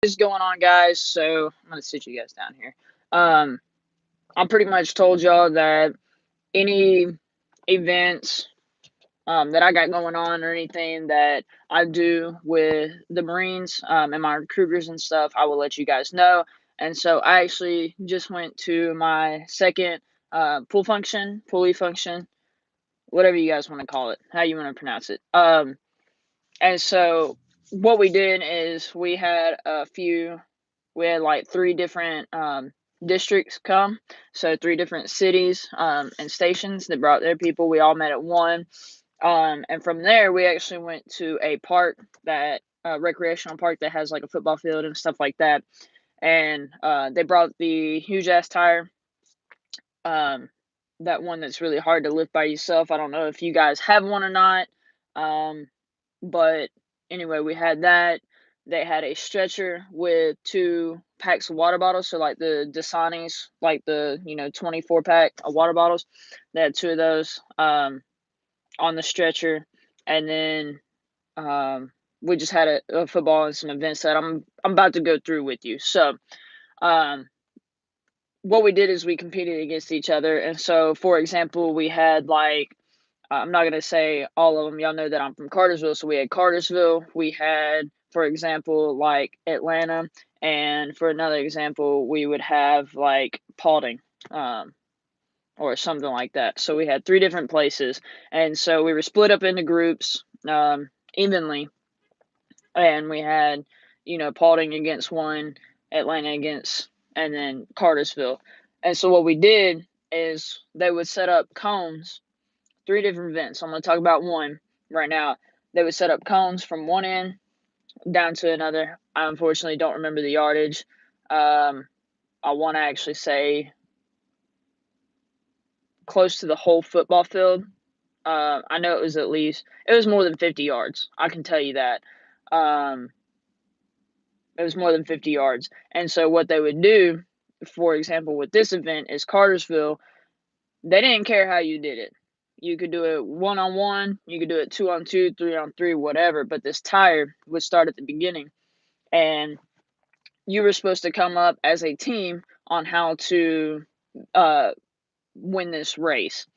What is going on, guys? So I'm gonna sit you guys down here. Um, I pretty much told y'all that any events that I got going on or anything that I do with the Marines and my recruiters and stuff, I will let you guys know. And so I actually just went to my second Poolee function, whatever you guys want to call it, how you want to pronounce it. And so what we did is we had like three different districts come. So three different cities and stations that brought their people. We all met at one. And from there, we actually went to a park that recreational park that has like a football field and stuff like that. And they brought the huge ass tire. Um, that one that's really hard to lift by yourself. I don't know if you guys have one or not. Um, but anyway, we had that. They had a stretcher with two packs of water bottles. So like the Dasanis, like the 24 pack of water bottles. They had two of those on the stretcher, and then we just had a football and some events that I'm about to go through with you. So um, what we did is we competed against each other, and so for example, we had like I'm not gonna say all of them. Y'all know that I'm from Cartersville, so we had Cartersville. We had, for example, like Atlanta, and for another example, we would have like Paulding, um, or something like that. So we had three different places, and so we were split up into groups evenly, and we had Paulding against one, Atlanta against, and then Cartersville. And so what we did is they would set up cones, three different events. I'm going to talk about one right now. They would set up cones from one end down to another. I unfortunately don't remember the yardage. I want to actually say close to the whole football field. I know it was more than 50 yards. I can tell you that. Um, it was more than 50 yards. And so what they would do, for example, with this event is Cartersville, they didn't care how you did it. You could do it 1-on-1, you could do it 2-on-2, 3-on-3, whatever, but this tire would start at the beginning. And you were supposed to come up as a team on how to uh, win this race.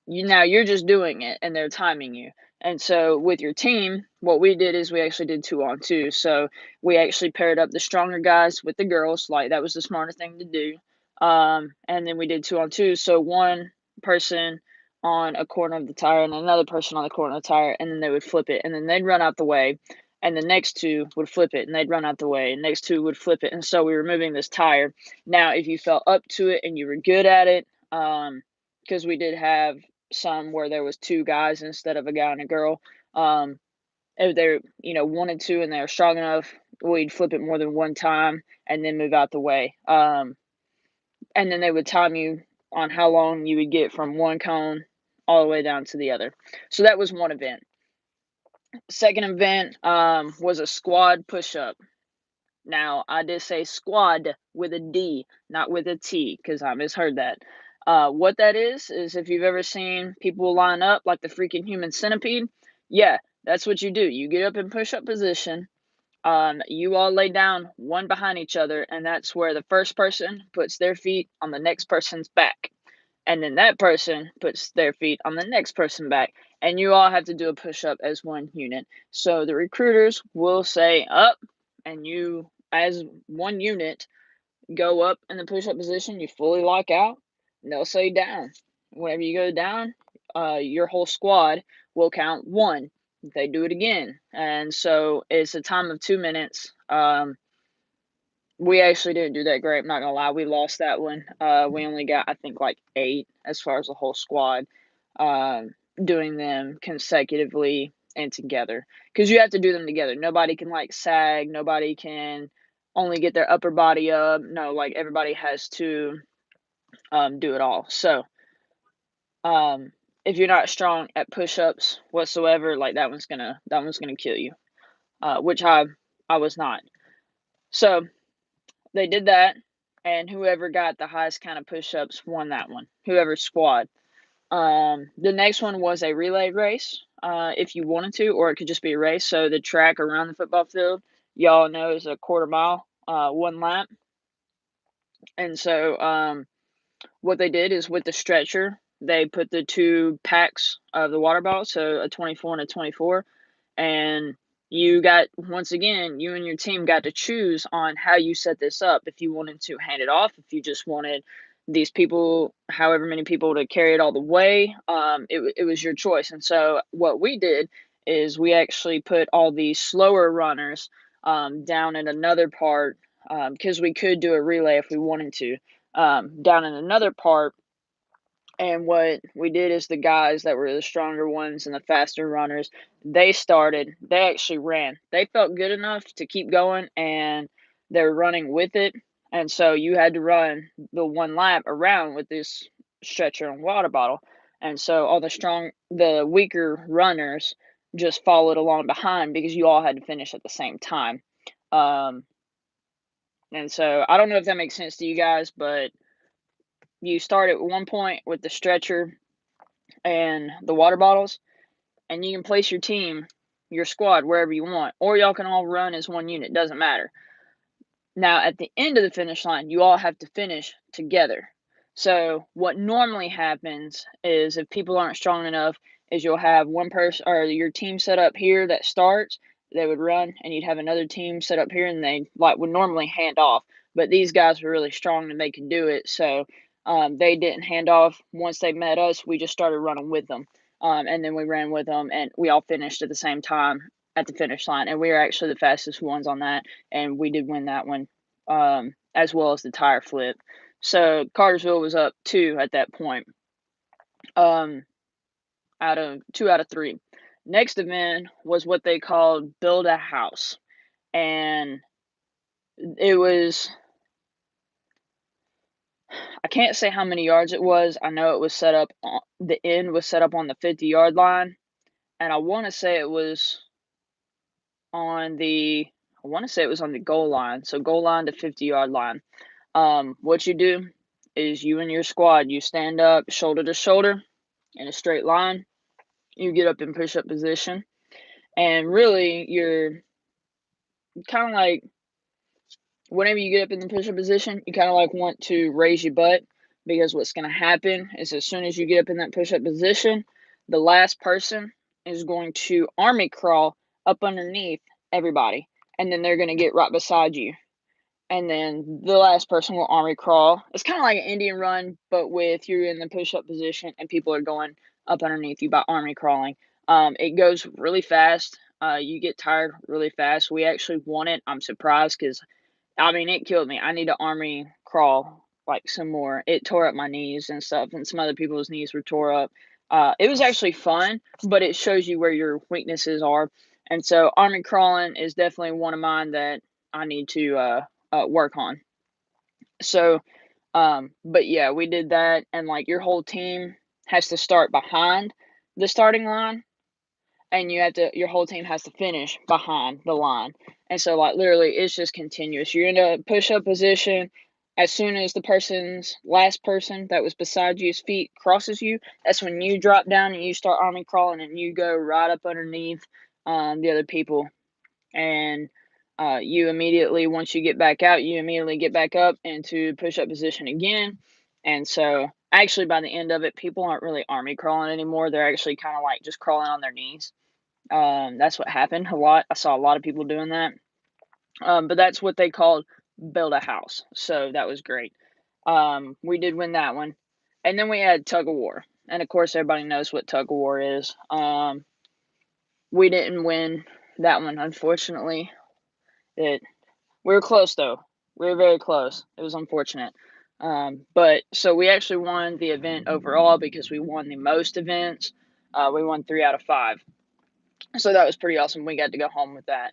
You're just doing it and they're timing you. And so with your team, what we did is we actually did 2-on-2. So we actually paired up the stronger guys with the girls. Like that was the smarter thing to do. And then we did 2-on-2. So one person on a corner of the tire and another person on the corner of the tire, and then they would flip it, and then they'd run out the way, and the next two would flip it, and they'd run out the way, and next two would flip it, and so we were moving this tire. Now, if you fell up to it and you were good at it, because we did have some where there was two guys instead of a guy and a girl. If they wanted to and they were strong enough, we'd flip it more than one time and then move out the way. And then they would time you on how long you would get from one cone all the way down to the other. So that was one event. Second event was a squad push up. Now, I did say squad with a D, not with a T, because I misheard that. What that is if you've ever seen people line up like the freaking human centipede, yeah, that's what you do. You get up in push up position. You all lay down one behind each other, and that's where the first person puts their feet on the next person's back. And then that person puts their feet on the next person back. And you all have to do a push up as one unit. So the recruiters will say up, and you, as one unit, go up in the push up position. You fully lock out, and they'll say down. Whenever you go down, your whole squad will count one. They do it again. And so it's a time of 2 minutes. We actually didn't do that great. I'm not gonna lie, we lost that one. We only got I think like 8 as far as the whole squad, doing them consecutively and together. Because you have to do them together. Nobody can like sag. Nobody can only get their upper body up. No, like everybody has to do it all. So um, if you're not strong at push-ups whatsoever, like that one's gonna kill you. Which I was not. So they did that, and whoever got the highest count of push-ups won that one. Whoever squad. The next one was a relay race, if you wanted to, or it could just be a race. So the track around the football field y'all know is a quarter mile, 1 lap. And so, what they did is with the stretcher, they put the 2 packs of the water bottles, so a 24 and a 24, and you got once again, you and your team got to choose on how you set this up. If you wanted to hand it off, if you just wanted these people, however many people, to carry it all the way, it was your choice. And so what we did is we actually put all the slower runners down in another part, because we could do a relay if we wanted to, down in another part. And what we did is the guys that were the stronger ones and the faster runners, they actually ran. They felt good enough to keep going, and they were running with it. And so you had to run the 1 lap around with this stretcher and water bottle. And so all the weaker runners just followed along behind because you all had to finish at the same time. Um, and so I don't know if that makes sense to you guys, but you start at one point with the stretcher and the water bottles, and you can place your team, your squad, wherever you want, or y'all can all run as one unit, doesn't matter. Now, at the end of the finish line, you all have to finish together. So, what normally happens is if people aren't strong enough, is you'll have one person or your team set up here that starts, they would run, and you'd have another team set up here, and they like would normally hand off. But these guys were really strong and they could do it, so they didn't hand off. Once they met us, we just started running with them, and then we ran with them, and we all finished at the same time at the finish line, and we were actually the fastest ones on that, and we did win that one, as well as the tire flip. So Cartersville was up 2 at that point, um, out of 2 out of 3. Next event was what they called Build a House, and it was, I can't say how many yards it was. I know it was set up on the end was set up on the 50-yard line, and I want to say it was on the goal line, so goal line to 50-yard line. What you do is you and your squad, you stand up shoulder to shoulder in a straight line. You get up in push-up position, and really you're kind of like, whenever you get up in the push-up position, you kind of like want to raise your butt, because what's going to happen is as soon as you get up in that push-up position, the last person is going to army crawl up underneath everybody, and then they're going to get right beside you, and then the last person will army crawl. It's kind of like an Indian run, but with you in the push-up position and people are going up underneath you by army crawling. It goes really fast. You get tired really fast. We actually won it. I'm surprised because, I mean, it killed me. I need to army crawl like some more. It tore up my knees and stuff, and some other people's knees were tore up. It was actually fun, but it shows you where your weaknesses are. And so army crawling is definitely one of mine that I need to work on. So, but yeah, we did that, and like your whole team has to start behind the starting line, and your whole team has to finish behind the line. And so, like, literally, it's just continuous. You're in a push up position. As soon as the last person that was beside you's feet crosses you, that's when you drop down and you start army crawling, and you go right up underneath the other people. And you immediately, once you get back out, you immediately get back up into push up position again. And so, actually, by the end of it, people aren't really army crawling anymore. They're actually kind of like just crawling on their knees. That's what happened a lot. I saw a lot of people doing that. But that's what they called build a house. So that was great. We did win that one. And then we had tug of war. And of course, everybody knows what tug of war is. We didn't win that one, unfortunately. We were close, though. We were very close. It was unfortunate. But so we actually won the event overall because we won the most events. We won 3 out of 5. So that was pretty awesome. We got to go home with that.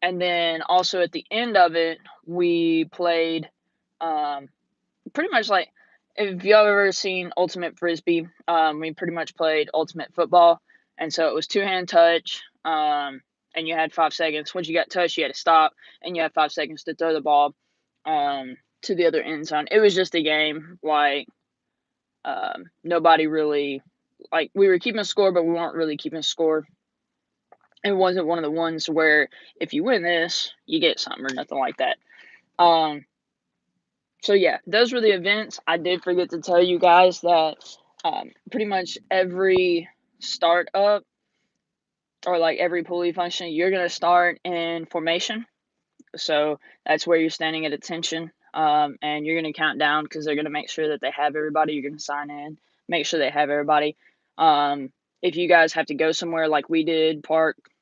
And then also at the end of it, we played pretty much like, if y'all ever seen Ultimate Frisbee, we pretty much played Ultimate Football. And so it was 2-hand touch, and you had 5 seconds. Once you got touched, you had to stop, and you had 5 seconds to throw the ball to the other end zone. It was just a game. Like, nobody really, like, we were keeping score, but we weren't really keeping score. It wasn't one of the ones where if you win this, you get something or nothing like that. Um, so yeah, those were the events. I did forget to tell you guys that pretty much every startup or like every Poolee function, you're gonna start in formation. So that's where you're standing at attention, and you're going to count down because they're going to make sure that they have everybody. You're going to sign in, make sure they have everybody. If you guys have to go somewhere like we did,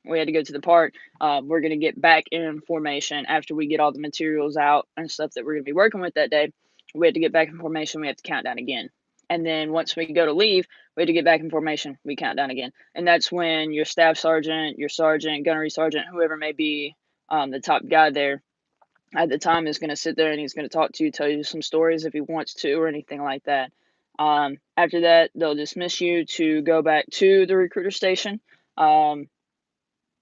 we had to go to the park. We're going to get back in formation after we get all the materials out and stuff that we're going to be working with that day. We had to get back in formation. We have to count down again. And then once we go to leave, we had to get back in formation. We count down again. And that's when your staff sergeant, your sergeant, gunnery sergeant, whoever may be the top guy there at the time is going to sit there and he's going to talk to you, tell you some stories if he wants to, or anything like that. After that, they'll dismiss you to go back to the recruiter station. And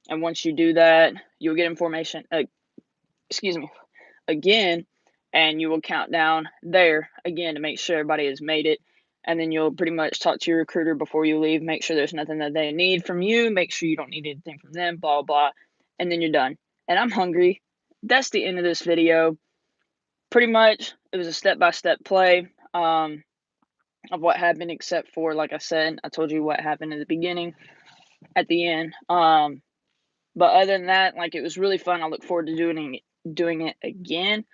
once you do that, you'll get information, again, and you will count down there again to make sure everybody has made it. And then you'll pretty much talk to your recruiter before you leave, make sure there's nothing that they need from you, make sure you don't need anything from them, blah, blah, and then you're done. And I'm hungry. That's the end of this video. Pretty much, it was a step-by-step play of what happened, except for, like I said, I told you what happened at the beginning, at the end. But other than that, like, it was really fun. I look forward to doing it again.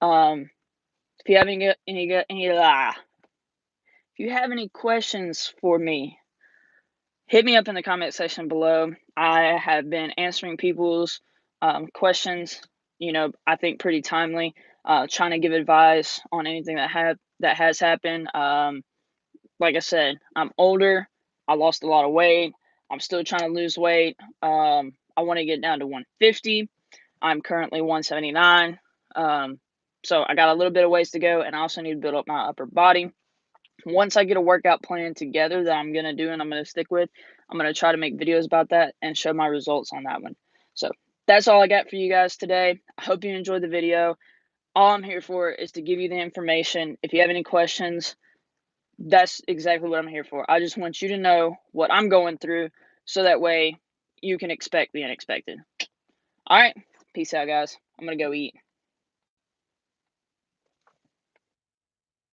If you have if you have any questions for me, hit me up in the comment section below. I have been answering people's questions, I think pretty timely, trying to give advice on anything that has happened. Like I said, I'm older. I lost a lot of weight. I'm still trying to lose weight. I want to get down to 150. I'm currently 179. So I got a little bit of ways to go, and I also need to build up my upper body. Once I get a workout plan together that I'm going to do and I'm going to stick with, I'm going to try to make videos about that and show my results on that one. So that's all I got for you guys today. I hope you enjoyed the video. All I'm here for is to give you the information. If you have any questions, that's exactly what I'm here for. I just want you to know what I'm going through so that way you can expect the unexpected. All right. Peace out, guys. I'm going to go eat.